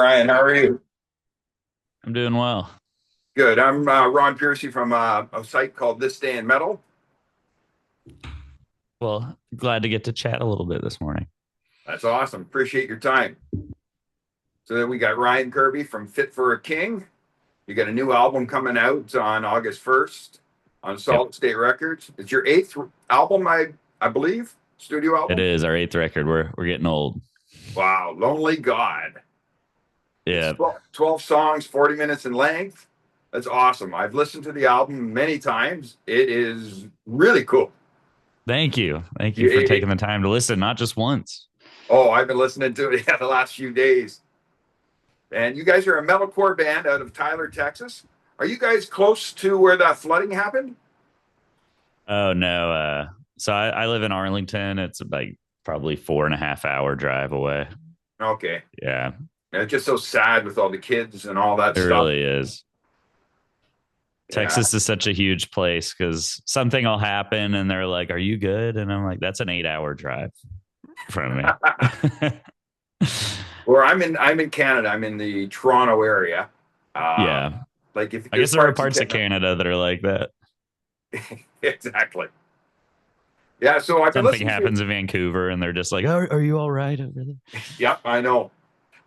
Ryan, how are you? I'm doing well. Good. I'm Ron Piercy from a site called This Day in Metal. Well, glad to get to chat a little bit this morning. That's awesome. Appreciate your time. So then we got Ryan Kirby from Fit for a King. You got a new album coming out on August 1st on Yep, Salt State Records. It's your eighth album, I believe, studio it album. is our eighth record. We're getting old. Wow, Lonely God. It's Yeah, 12 songs, 40 minutes in length. That's awesome. I've listened to the album many times. It is really cool. thank you for You, taking the time to listen, not just once. Oh, I've been listening to it the last few days. And you guys are a metalcore band out of Tyler, Texas. Are you guys close to where that flooding happened? Oh no, so I live in Arlington. It's like probably 4.5 hour drive away. Okay. Yeah, And it's just so sad with all the kids and all that it stuff. really is. Yeah. Texas is such a huge place because something will happen and they're like, "Are you good?" And I'm like, "That's an 8 hour drive from me." Or I'm in Canada. I'm in the Toronto area. Uh, Yeah, like if I there's guess there are parts of parts of Canada. Canada that are like that. Exactly. Yeah. So I've been Something listening to. happens in Vancouver and they're just like, are you all right over there? Yep, I know.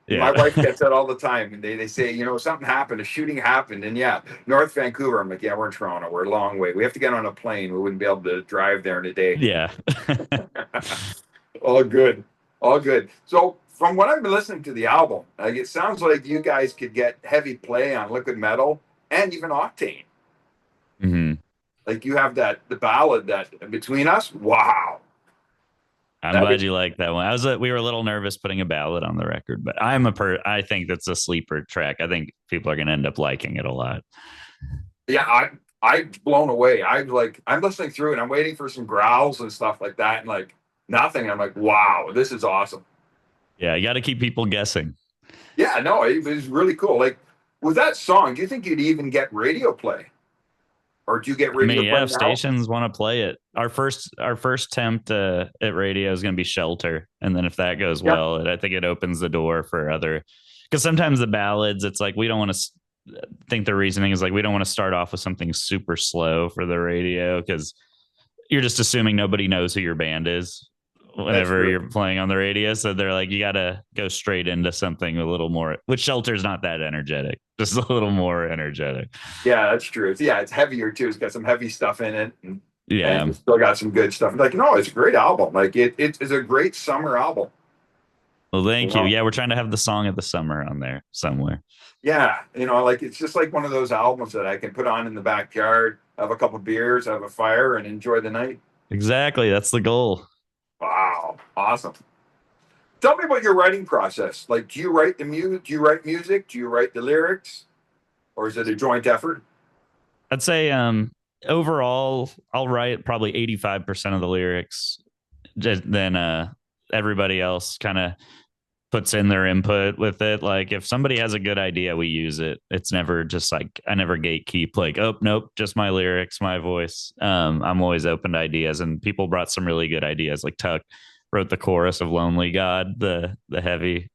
My Yeah. wife gets that all the time, and they say, something happened, a shooting happened, and yeah, North Vancouver. I'm like, yeah, we're in Toronto. We're a long way. We have to get on a plane. We wouldn't be able to drive there in a day. Yeah. All good, all good. So from what I've been listening to the album, like it sounds like you guys could get heavy play on liquid metal and even octane. hmm Like you have the ballad that between us. Wow, I'm that glad you like that one. We were a little nervous putting a ballad on the record, but I think that's a sleeper track. I think people are going to end up liking it a lot. yeah, I'm blown away. I'm listening through and I'm waiting for some growls and stuff like that, and like nothing. I'm like, wow, this is awesome. Yeah. You got to keep people guessing. Yeah, no, it was really cool. Like with that song, do you think you'd even get radio play, or do you get I radio mean, yeah, play if now? stations want to play it, our first attempt at radio is going to be Shelter, and then if that goes Yeah, well, I think it opens the door for other. Because sometimes the ballads, it's like we don't want to think the reasoning is like we don't want to start off with something super slow for the radio because you're just assuming nobody knows who your band is that's whenever true. you're playing on the radio. So they're like, you got to go straight into something a little more, which Shelter's not that energetic, just a little more energetic. Yeah, that's true. It's heavier too. It's got some heavy stuff in it, and Yeah. it's still got some good stuff. Like, no, it's a great album. Like it is a great summer album. Well, You thank you. know, Yeah, we're trying to have the song of the summer on there somewhere. yeah, like it's just like one of those albums that I can put on in the backyard, have a couple beers, have a fire, and enjoy the night. Exactly. That's the goal. Wow, awesome. Tell me about your writing process. Like, do you write the music? Do you write music? Do you write the lyrics, or is it a joint effort? I'd say overall, I'll write probably 85% of the lyrics. Then everybody else kind of puts in their input with it. Like if somebody has a good idea, we use it. It's never just like I never gatekeep like, oh nope, just my lyrics, my voice. I'm always open to ideas and people brought some really good ideas. Like Tuck wrote the chorus of Lonely God, the heavy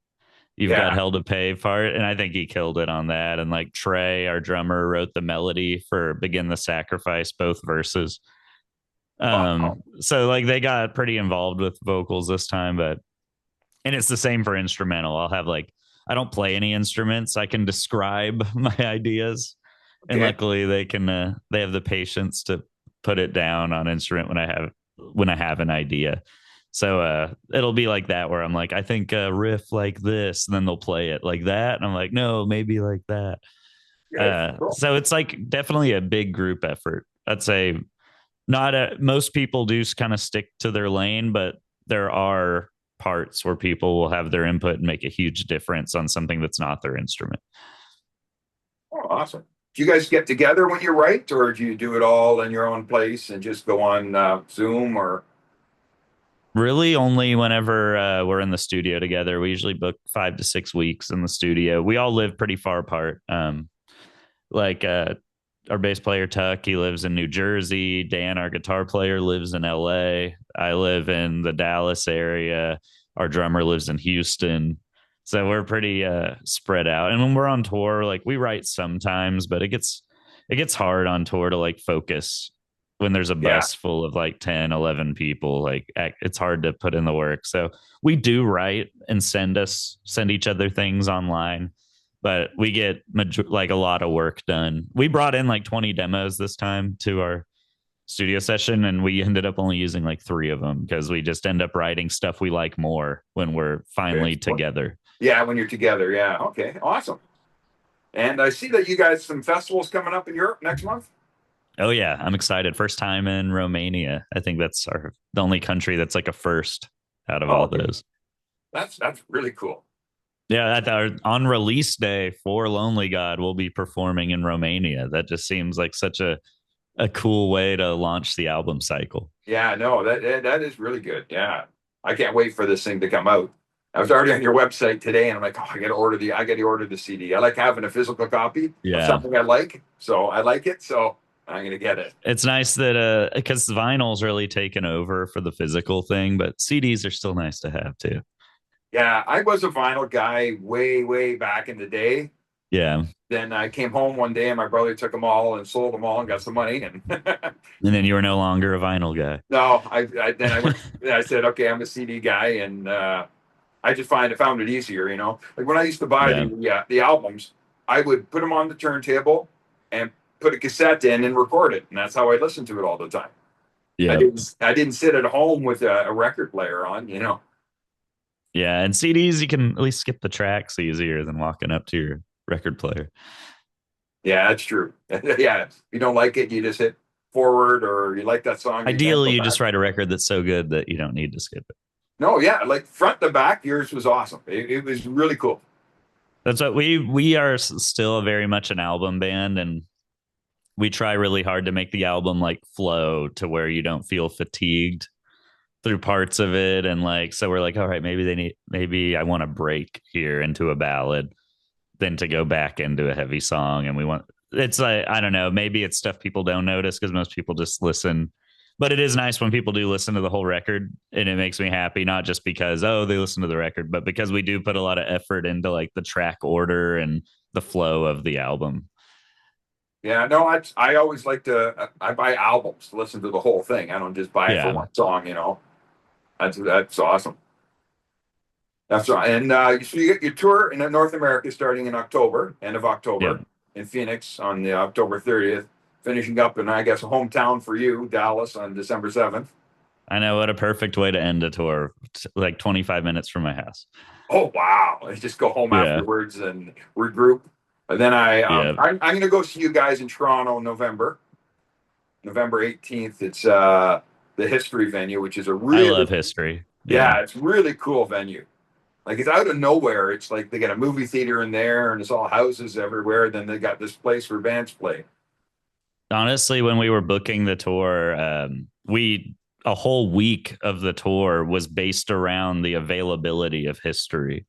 You've Got Yeah. Hell to Pay part. And I think he killed it on that. And like Trey, our drummer, wrote the melody for Begin the Sacrifice, both verses. Wow. So like they got pretty involved with vocals this time, but and it's the same for instrumental. I'll have like I don't play any instruments. I can describe my ideas, and Okay. luckily they have the patience to put it down on instrument when I have an idea. So it'll be like that where I'm like I think a riff like this, and then they'll play it like that, and I'm like no, maybe like that. Okay. Cool. So it's like definitely a big group effort. I'd say most people do kind of stick to their lane, but there are parts where people will have their input and make a huge difference on something that's not their instrument. Oh, awesome. Do you guys get together when you write, or do you do it all in your own place and just go on Zoom or? Really, only whenever we're in the studio together. We usually book 5 to 6 weeks in the studio. We all live pretty far apart. Like our bass player Tuck, he lives in New Jersey. Dan, our guitar player, lives in LA. I live in the Dallas area. Our drummer lives in Houston. So we're pretty spread out. And when we're on tour, like we write sometimes, but it gets hard on tour to like focus when there's a Yeah. bus full of like 10, 11 people. Like it's hard to put in the work. So we do write and send each other things online, but we get like a lot of work done. We brought in like 20 demos this time to our studio session, and we ended up only using like 3 of them because we just end up writing stuff we like more when we're finally together. Yeah, when you're together. Yeah. Okay. Awesome. And I see that you guys some festivals coming up in Europe next month. Oh yeah, I'm excited. First time in Romania. I think that's the only country that's like a first out of Oh, all okay. those. That's really cool. Yeah, on release day for Lonely God, we'll be performing in Romania. That just seems like such a cool way to launch the album cycle. Yeah, no, that is really good. Yeah. I can't wait for this thing to come out. I was already on your website today and I'm like, oh, I gotta order the CD. I like having a physical copy of Yeah. something I like. So I like it. So I'm gonna get it. It's nice that because vinyl's really taken over for the physical thing, but CDs are still nice to have too. Yeah, I was a vinyl guy way, way back in the day. Yeah. Then I came home one day and my brother took them all and sold them all and got some money. And And then you were no longer a vinyl guy. no, I went, I said, okay, I'm a CD guy, and I just found it easier, Like when I used to buy the albums, I would put them on the turntable and put a cassette in and record it, and that's how I listened to it all the time. Yeah. I didn't sit at home with a record player on. Yeah, and CDs you can at least skip the tracks easier than walking up to your record player. Yeah, that's true. Yeah, if you don't like it, you just hit forward, or you like that song. Ideally, you just write a record that's so good that you don't need to skip it. No, yeah, like front to back, yours was awesome. It was really cool. That's what we are still very much an album band, and we try really hard to make the album like flow to where you don't feel fatigued through parts of it. And like, so we're like, all right, maybe I want to break here into a ballad, then to go back into a heavy song. And it's like, I don't know, maybe it's stuff people don't notice because most people just listen. But it is nice when people do listen to the whole record, and it makes me happy, not just because, oh, they listen to the record, but because we do put a lot of effort into like the track order and the flow of the album. Yeah, no, I always like I buy albums to listen to the whole thing. I don't just buy it for one song. That's awesome. That's right. And so you get your tour in North America starting in October, end of October, in Phoenix on the October 30th, finishing up in, I guess, a hometown for you, Dallas, on December 7th. I know, what a perfect way to end a tour, like 25 minutes from my house. Oh, wow. I just go home afterwards and regroup. And then I'm going to go see you guys in Toronto November 18th. It's the History venue, which is I love History. Yeah, it's really cool venue. Like, it's out of nowhere. It's like they got a movie theater in there, and it's all houses everywhere. Then they got this place where bands play. Honestly, when we were booking the tour, a whole week of the tour was based around the availability of History.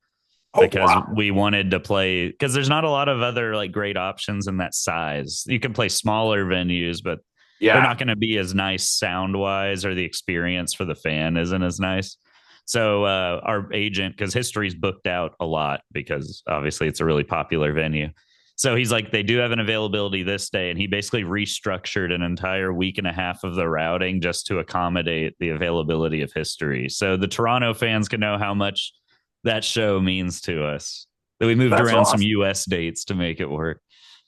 Because we wanted to play, because there's not a lot of other like great options in that size. You can play smaller venues, but they're not going to be as nice sound wise, or the experience for the fan isn't as nice. So our agent, because History's booked out a lot because obviously it's a really popular venue. So he's like, they do have an availability this day. And he basically restructured an entire week and a half of the routing just to accommodate the availability of History. So the Toronto fans can know how much that show means to us. That we moved around some US dates to make it work.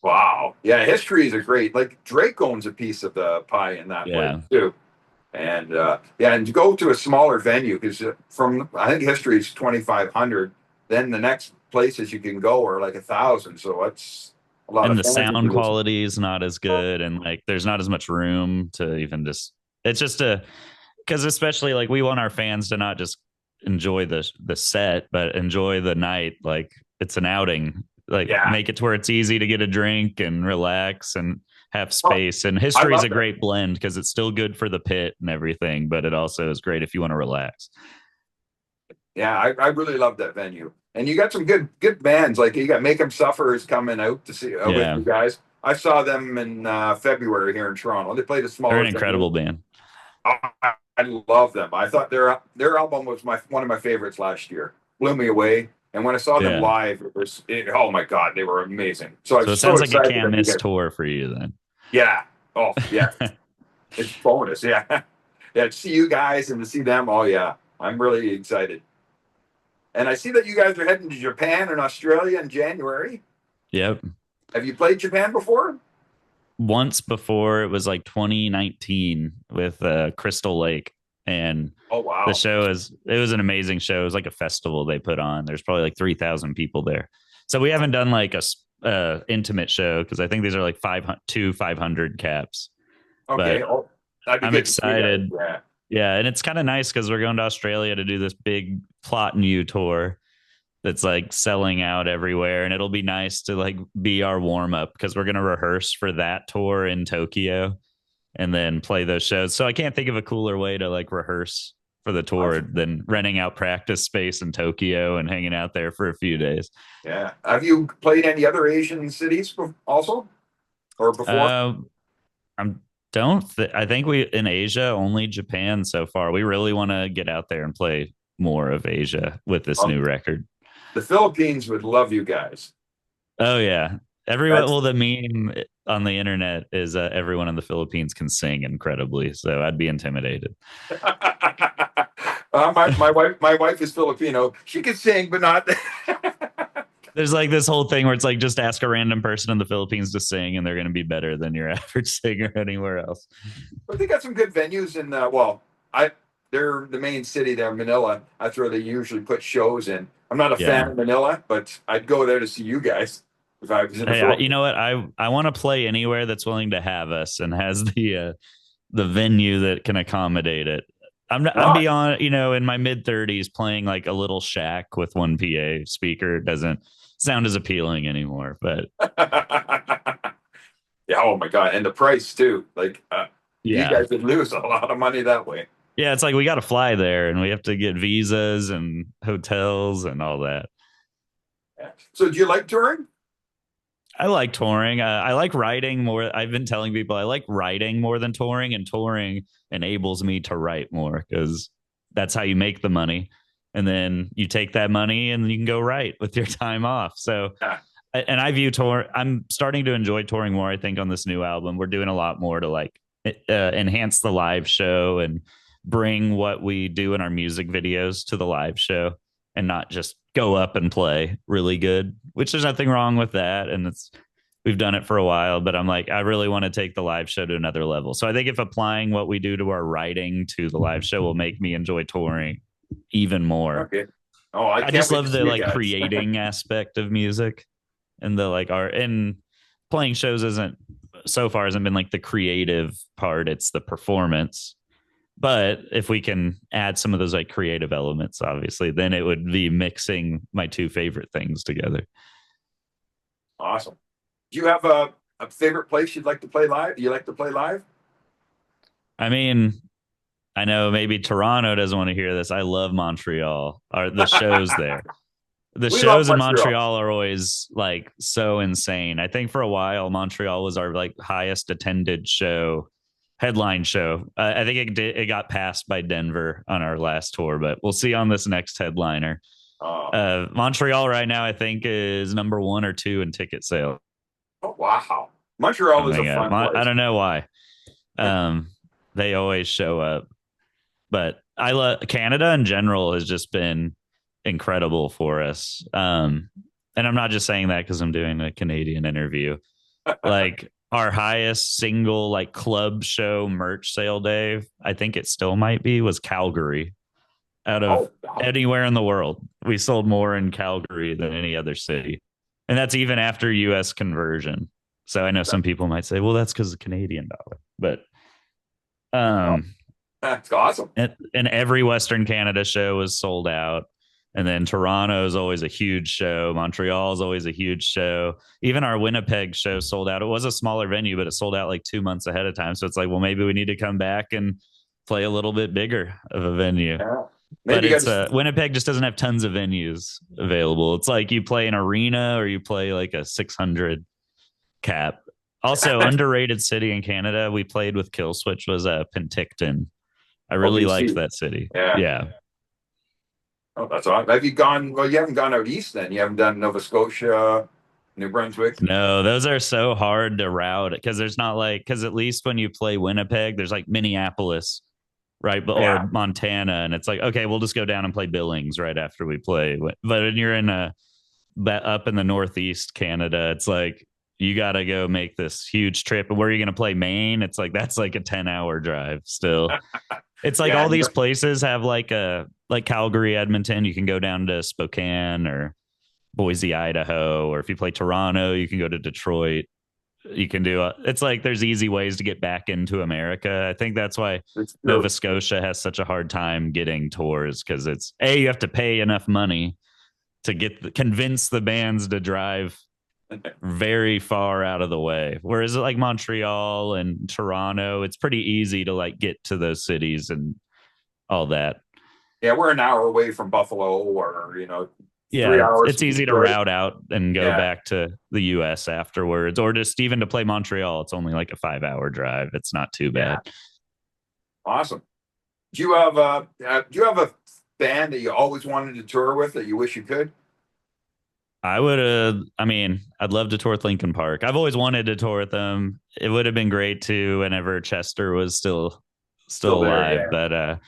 Wow. Yeah, History is like Drake owns a piece of the pie in that place too. And and to go to a smaller venue, because I think History is 2,500. Then the next places you can go are like 1,000. So that's a lot. And the sound quality is not as good, and like there's not as much room to even it's just because especially like we want our fans to not just enjoy the set, but enjoy the night. Like it's an outing. Like make it to where it's easy to get a drink and relax and have space. And History is a great blend because it's still good for the pit and everything, but it also is great if you want to relax. Yeah, I really love that venue. And you got some good bands. Like you got Make 'Em Suffer is coming out to see with you guys. I saw them in February here in Toronto. They played a small. They're an incredible band. I love them. I thought their album was one of my favorites last year. Blew me away. And when I saw them Yeah. live, oh my God, they were amazing. So I'm So it so sounds like a excited can't that you miss guys, tour for you then. yeah. Oh, yeah. It's bonus. Yeah. Yeah. To see you guys and to see them. Oh, yeah. I'm really excited. And I see that you guys are heading to Japan and Australia in January. Yep. Have you played Japan before? Once before, it was like 2019 with Crystal Lake, and Oh, the wow. show is it was an amazing show. It was like a festival they put on. There's probably like 3,000 people there. So we haven't done like a intimate show because I think these are like 500 caps. Okay. But Oh, that'd be I'm good to see you guys. excited. Yeah. Yeah, and it's kind of nice because we're going to Australia to do this big plot new tour that's like selling out everywhere, and it'll be nice to like be our warm up because we're gonna rehearse for that tour in Tokyo and then play those shows. So I can't think of a cooler way to like rehearse for the tour Awesome. than renting out practice space in Tokyo and hanging out there for a few days. Yeah. Have you played any other Asian cities also or before? Uh, I'm I think we in Asia only Japan so far. We really want to get out there and play more of Asia with this Um, new record. the Philippines would love you guys. Oh yeah, everyone. That's Well, the meme on the internet is everyone in the Philippines can sing incredibly, so I'd be intimidated. my wife is Filipino. She can sing, but not. There's like this whole thing where it's like just ask a random person in the Philippines to sing, and they're going to be better than your average singer anywhere else. But they got some good venues in. Well, I they're the main city there, Manila. That's where they usually put shows in. I'm not a fan Yeah. of Manila, but I'd go there to see you guys if I was in the Hey, you Philippines. know what? I want to play anywhere that's willing to have us and has the venue that can accommodate it. I'm Wow. beyond, in my mid 30s playing like a little shack with one PA speaker doesn't sound as appealing anymore, but Yeah. Oh my God, and the price too. Like you yeah. guys would lose a lot of money that way. Yeah, it's like we got to fly there and we have to get visas and hotels and all that. Yeah. So, do you like touring? I like touring. I like writing more. I've been telling people I like writing more than touring, and touring enables me to write more because that's how you make the money. And then you take that money and you can go write with your time off. So, Yeah. and I view tour, I'm starting to enjoy touring more. I think on this new album, we're doing a lot more to like enhance the live show and bring what we do in our music videos to the live show and not just go up and play really good, which there's nothing wrong with that. And we've done it for a while, but I'm like, I really want to take the live show to another level. So I think if applying what we do to our writing to the live show will make me enjoy touring even more. Okay. Oh, I I can't just wait to love see the you like guys. creating aspect of music and the like art, and playing shows isn't so far hasn't been like the creative part. It's the performance. But if we can add some of those like creative elements, obviously, then it would be mixing my two favorite things together. Awesome. Do you have a favorite place you'd like to play live? You like to play live? I mean, I know maybe Toronto doesn't want to hear this. I love Montreal. The shows there. The We love shows in Montreal. Montreal are always like so insane. I think for a while Montreal was our like highest attended show, headline show. I think it got passed by Denver on our last tour, but we'll see on this next headliner. Oh, Montreal right now I think is number 1 or 2 in ticket sale. oh wow. Montreal is a Something fun I place. don't know why. Um, they always show up, but I love Canada in general has just been incredible for us. And I'm not just saying that because I'm doing a Canadian interview. Like our highest single like club show merch sale day, I think it still might be, was Calgary. Out of Oh, wow. anywhere in the world, we sold more in Calgary than any other city, and that's even after U.S. conversion. So I know some people might say, "Well, that's because of the Canadian dollar," but Oh, um, that's awesome. and every Western Canada show was sold out. And then Toronto is always a huge show. Montreal is always a huge show. Even our Winnipeg show sold out. It was a smaller venue, but it sold out like 2 months ahead of time. So it's like, well, maybe we need to come back and play a little bit bigger of a venue. Yeah. But Maybe you it's guys. Winnipeg just doesn't have tons of venues available. It's like you play an arena or you play like a 600 cap. Also, underrated city in Canada we played with Killswitch was Penticton. I Oh, really liked BC. that city. Yeah. Yeah. Oh, that's all. Have you gone? Well, you haven't gone out east then. You haven't done Nova Scotia, New Brunswick. No, those are so hard to route because there's not like, because at least when you play Winnipeg, there's like Minneapolis, right? But or Yeah, Montana, and it's like, okay, we'll just go down and play Billings right after we play. But when you're in a up in the Northeast Canada, it's like you got to go make this huge trip. And where are you going to play Maine? It's like that's like a 10-hour drive still. It's like yeah, all these places have like Calgary, Edmonton. You can go down to Spokane or Boise, Idaho, or if you play Toronto, you can go to Detroit. You can do it's like there's easy ways to get back into America. I think that's why it's true. Nova Scotia has such a hard time getting tours because it's you have to pay enough money to convince the bands to drive very far out of the way. Whereas like Montreal and Toronto, it's pretty easy to like get to those cities and all that. Yeah, we're an hour away from Buffalo, or 3 hours It's from easy to Detroit. route out and go Yeah, back to the US afterwards, or just even to play Montreal. It's only like a 5-hour drive. It's not too yeah, bad. awesome. Do you have a band that you always wanted to tour with that you wish you could? I would have, I mean, I'd love to tour with Linkin Park. I've always wanted to tour with them. It would have been great too whenever Chester was still Still there, alive. yeah. But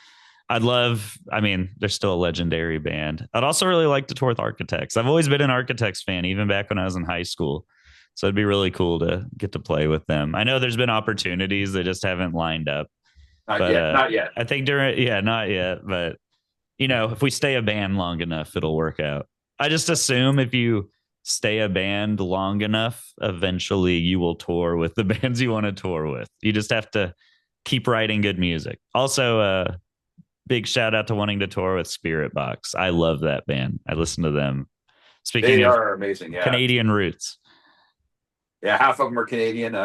I'd love, I mean, they're still a legendary band. I'd also really like to tour with Architects. I've always been an Architects fan, even back when I was in high school. So it'd be really cool to get to play with them. I know there's been opportunities that just haven't lined up. Not But yet, not yet. I think not yet. But if we stay a band long enough, it'll work out. I just assume if you stay a band long enough, eventually you will tour with the bands you want to tour with. You just have to keep writing good music. Also, big shout out to wanting to tour with Spirit Box. I love that band. I listen to them. Speaking They of are amazing. Yeah, Canadian roots, yeah. Half of them are Canadian.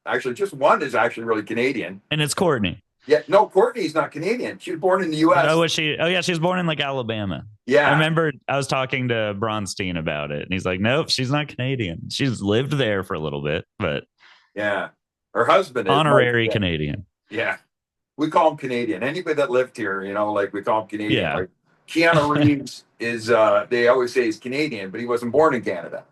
Actually, just one is actually really Canadian. and it's Courtney. Yeah, no, Courtney's not Canadian. She was born in the U.S. Oh, was she? Oh, yeah, she was born in like Alabama. I Yeah, remember I was talking to Bronstein about it, and he's like, "Nope, she's not Canadian. She's lived there for a little bit, but yeah. Her husband is honorary yeah, Canadian." yeah. We call him Canadian. Anybody that lived here, like we call him Canadian. Yeah, Like Keanu Reeves is. They always say he's Canadian, but he wasn't born in Canada.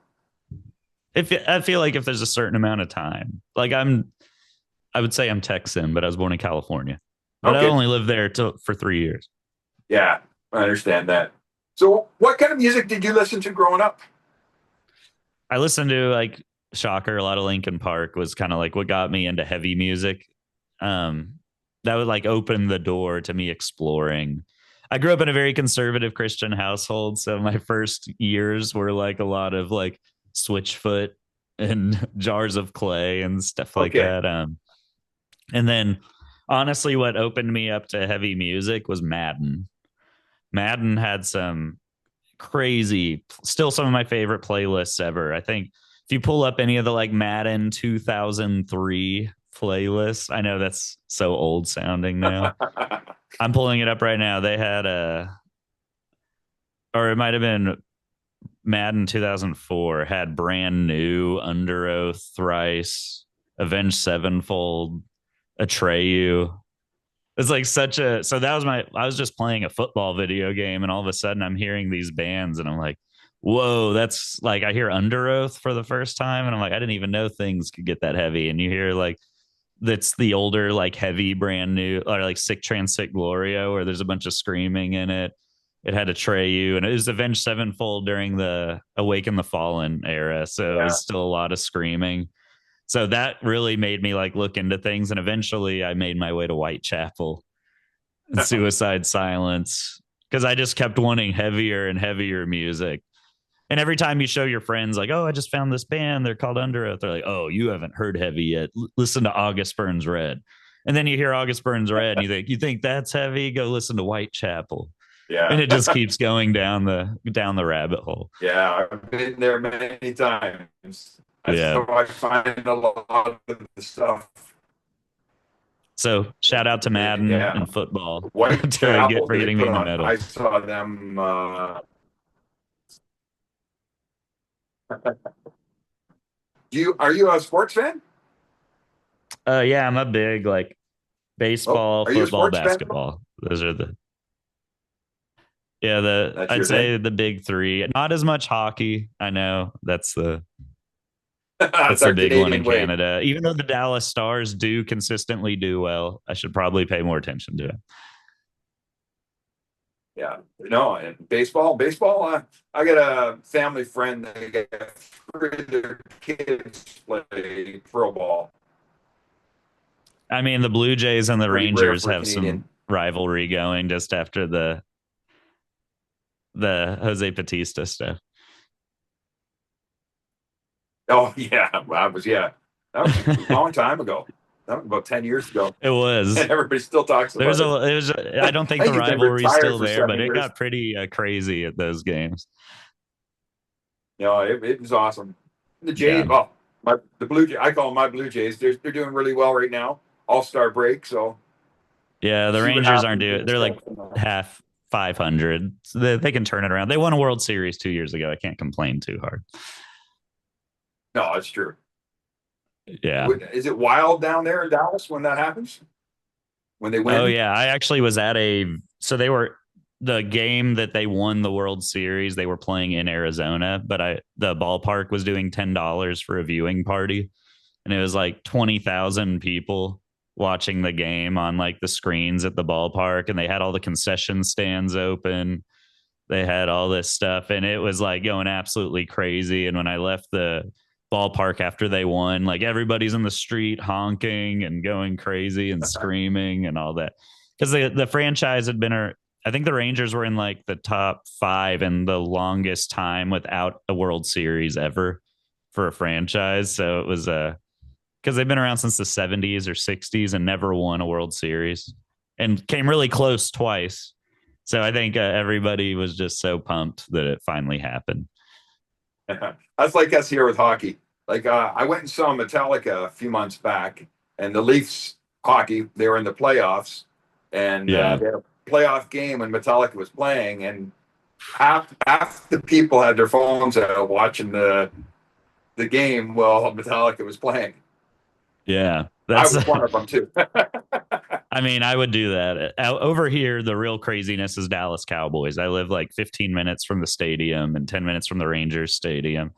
if I feel like if there's a certain amount of time, like I would say I'm Texan, but I was born in California, but I Okay. only lived there for 3 years. Yeah, I understand that. So, what kind of music did you listen to growing up? I listened to like shocker, a lot of Linkin Park was kind of like what got me into heavy music. That would like open the door to me exploring. I grew up in a very conservative Christian household, so my first years were like a lot of like Switchfoot and Jars of Clay and stuff like Okay. that. And then honestly, what opened me up to heavy music was Madden. Madden had some crazy, still some of my favorite playlists ever. I think if you pull up any of the like Madden 2003 playlists, I know that's so old sounding now. I'm pulling it up right now. They had or it might have been Madden 2004 had Brand New, Under Oath, Thrice, Avenged Sevenfold, Atreyu. It's like so that was I was just playing a football video game and all of a sudden I'm hearing these bands and I'm like, whoa, that's like I hear Under Oath for the first time and I'm like, I didn't even know things could get that heavy. And you hear like that's the older like heavy Brand New or like Sick Trans Sick Gloria where there's a bunch of screaming in it. It had Atreyu and it was Avenged Sevenfold during the Awaken the Fallen era. So it Yeah. was still a lot of screaming. So that really made me like look into things. And eventually I made my way to Whitechapel and Suicide Silence because I just kept wanting heavier and heavier music. And every time you show your friends, like, oh, I just found this band, they're called Under Oath. They're like, oh, you haven't heard heavy yet. Listen to August Burns Red. And then you hear August Burns Red and you think that's heavy? Go listen to Whitechapel. And Yeah. it just keeps going down the rabbit hole. Yeah, I've been there many times. That's Yeah. how I find a lot of the stuff. So shout out to Madden Yeah. and football Whitechapel, for they getting me put into on. metal. I saw them. Are you a sports fan? Yeah, I'm a big like Oh, baseball, are you a football, sports fan? basketball. Those are the Yeah, That's I'd your say thing. the big three. Not as much hockey. I know That's that's the our big one Canadian in way. Canada. Even though the Dallas Stars do consistently do well, I should probably pay more attention to it. Yeah, no, and baseball. I got a family friend that got three of their kids play pro ball. I mean, the Blue Jays and the Pretty rare Rangers for a have Canadian. some rivalry going just after the Jose Batista stuff. Oh yeah, that was a long time ago. That was about 10 years ago, It was. and everybody still talks about it. I don't think I the think he's been rivalry's retired still for there, but 7 it years. got pretty crazy at those games. No, it was awesome. The Yeah. Jays, the Blue Jays, I call them my Blue Jays. They're doing really well right now. All-star break, so Yeah, we'll the see what Rangers aren't happens doing. in They're like the half 500. So they can turn it around. They won a World Series 2 years ago. I can't complain too hard. No, it's true. Yeah. Is it wild down there in Dallas when that happens? When they Oh win? yeah, I actually was at they were the game that they won the World Series, they were playing in Arizona, but the ballpark was doing $10 for a viewing party, and it was like 20,000 people watching the game on like the screens at the ballpark, and they had all the concession stands open. They had all this stuff, and it was like going absolutely crazy. And when I left the ballpark after they won, like everybody's in the street honking and going crazy and screaming and all that, because the franchise had been, I think the Rangers were in like the top five in the longest time without a World Series ever for a franchise. So it was because they've been around since the 70s or 60s and never won a World Series, and came really close twice. So I think everybody was just so pumped that it finally happened. That's like us here with hockey. Like I went and saw Metallica a few months back, and the Leafs hockey. They were in the playoffs, and Yeah. they had a playoff game when Metallica was playing, and half the people had their phones out watching the game while Metallica was playing. Yeah. I was one of them too. I mean, I would do that. Over here, the real craziness is Dallas Cowboys. I live like 15 minutes from the stadium and 10 minutes from the Rangers stadium.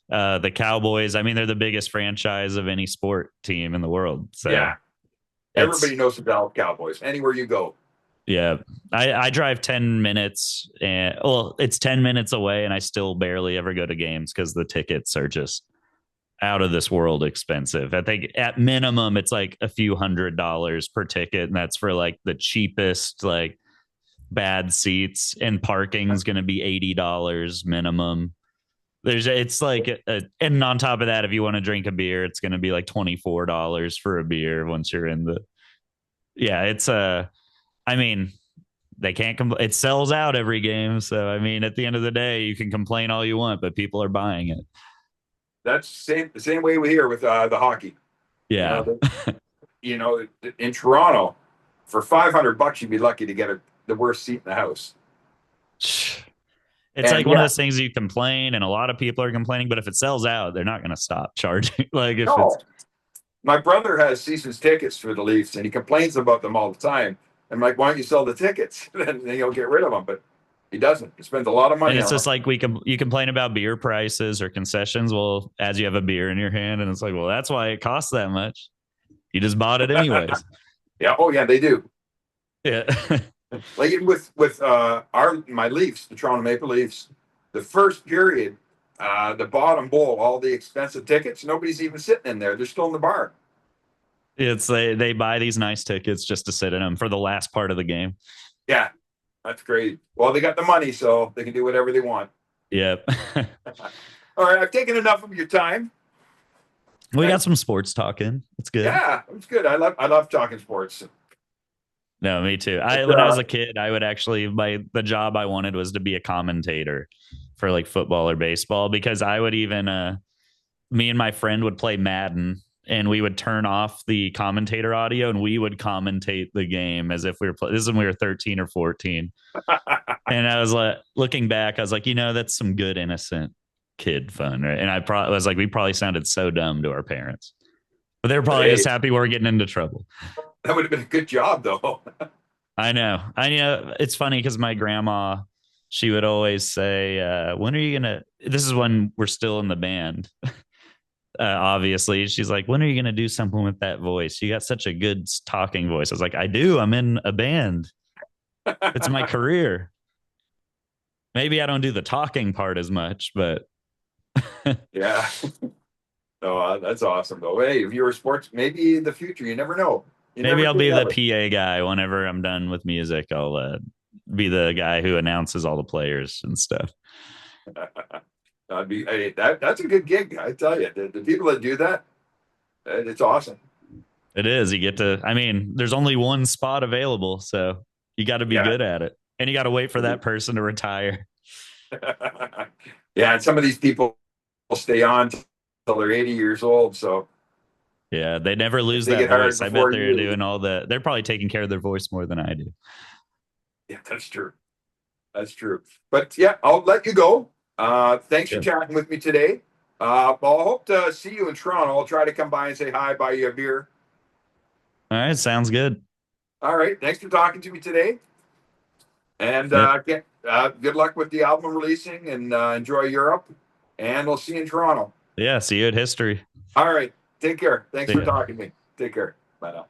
The Cowboys, I mean, they're the biggest franchise of any sport team in the world. So Yeah, everybody knows the Dallas Cowboys. Anywhere you go. Yeah, I drive 10 minutes, and well, it's 10 minutes away, and I still barely ever go to games because the tickets are just out of this world expensive. I think at minimum it's like a few $100s per ticket, and that's for like the cheapest, like bad seats, and parking's going to be $80 minimum. It's like and on top of that, if you want to drink a beer, it's going to be like $24 for a beer once you're in the. Yeah, it's I mean, they can't it sells out every game, so I mean, at the end of the day, you can complain all you want, but people are buying it. That's the same way we hear with the hockey. Yeah. In Toronto, for $500, you'd be lucky to get the worst seat in the house. It's like one of those things you complain, and a lot of people are complaining, but if it sells out, they're not going to stop charging. Like if it's. My brother has season's tickets for the Leafs, and he complains about them all the time. I'm like, why don't you sell the tickets? Then you'll get rid of them. But he doesn't. He spends a lot of money. And it's just like you complain about beer prices or concessions. Well, as you have a beer in your hand, and it's like, well, that's why it costs that much. You just bought it anyways. Yeah. Oh, yeah, they do. Yeah. Like with my Leafs, the Toronto Maple Leafs, the first period, the bottom bowl, all the expensive tickets, nobody's even sitting in there. They're still in the bar. It's they buy these nice tickets just to sit in them for the last part of the game. Yeah, that's great. Well, they got the money, so they can do whatever they want. Yep. All right, I've taken enough of your time. We got some sports talking. It's good. Yeah, it's good. I love talking sports. No, me too. When I was a kid, I would actually the job I wanted was to be a commentator for like football or baseball, because I would even me and my friend would play Madden, and we would turn off the commentator audio, and we would commentate the game as if we were this is when we were 13 or 14. And I was like, looking back, I was like, that's some good innocent kid fun, right? And I was like, we probably sounded so dumb to our parents, but they were probably just happy we were getting into trouble. That would have been a good job, though. I know. It's funny because my grandma, she would always say, when are you gonna, this is when we're still in the band. Obviously, she's like, when are you gonna do something with that voice? You got such a good talking voice. I was like, I do. I'm in a band. It's my career. Maybe I don't do the talking part as much, but Yeah. No, that's awesome though. Hey, if you're a sports, maybe in the future, you never know. You maybe never I'll say be the never. PA guy whenever I'm done with music. I'll be the guy who announces all the players and stuff. Hey, that's a good gig. I tell you, the people that do that, it's awesome. It is. You get to, I mean, there's only one spot available, so you got to be Yeah. good at it. And you got to wait for that person to retire. Yeah, and some of these people will stay on till they're 80 years old. So Yeah, they never if lose they that get hired voice. I bet before they're you, doing all the, they're probably taking care of their voice more than I do. yeah, that's true. That's true. But yeah, I'll let you go. Thanks for Yeah. chatting with me today. I'll hope to see you in Toronto. I'll try to come by and say hi, buy you a beer. All right. Sounds good. All right. Thanks for talking to me today. And Yep. good luck with the album releasing and enjoy Europe. And we'll see you in Toronto. Yeah. See you at History. All right. Take care. Thanks See for ya. talking to me. Take care. Bye now.